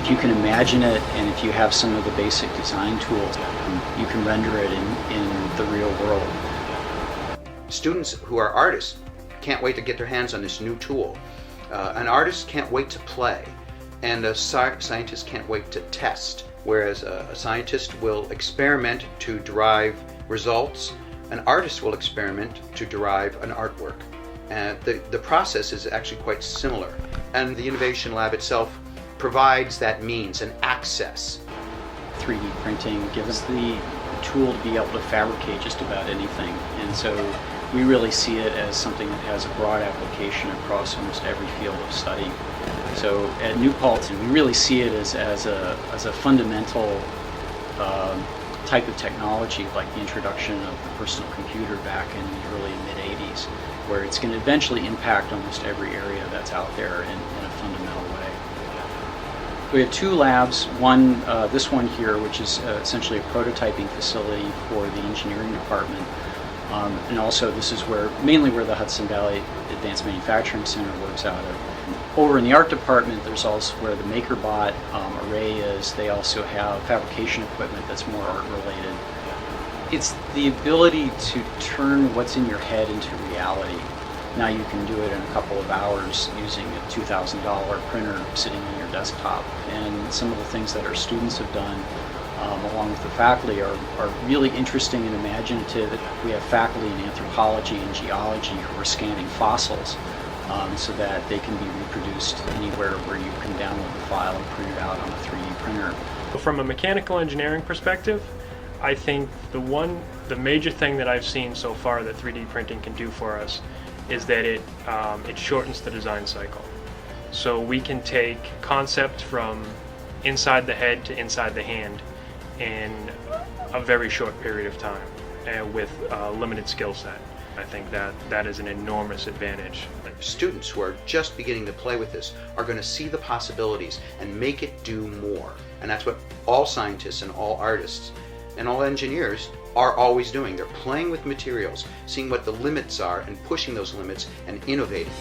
if you can imagine it, and if you have some of the basic design tools, you can render it in the real world. Students who are artists can't wait to get their hands on this new tool. An artist can't wait to play, and a scientist can't wait to test. Whereas a scientist will experiment to derive results, an artist will experiment to derive an artwork. And the process is actually quite similar. And the Innovation Lab itself provides that means and access. 3D printing gives us the tool to be able to fabricate just about anything. And so we really see it as something that has a broad application across almost every field of study. So at New Paltz, we really see it as a fundamental type of technology, like the introduction of the personal computer back in the early and mid-'80s, where it's going to eventually impact almost every area that's out there in a fundamental way. We have two labs, one, this one here, which is essentially a prototyping facility for the engineering department. And also this is mainly where the Hudson Valley Advanced Manufacturing Center works out of. Over in the art department, there's also where the MakerBot array is. They also have fabrication equipment that's more art related. It's the ability to turn what's in your head into reality. Now you can do it in a couple of hours using a $2,000 printer sitting on your desktop. And some of the things that our students have done along with the faculty are really interesting and imaginative. We have faculty in anthropology and geology who are scanning fossils so that they can be reproduced anywhere where you can download the file and print it out on a 3D printer. From a mechanical engineering perspective, I think the major thing that I've seen so far that 3D printing can do for us is that it shortens the design cycle. So we can take concept from inside the head to inside the hand in a very short period of time with a limited skill set. I think that is an enormous advantage. Students who are just beginning to play with this are going to see the possibilities and make it do more. And that's what all scientists and all artists and all engineers are always doing. They're playing with materials, seeing what the limits are and pushing those limits and innovating.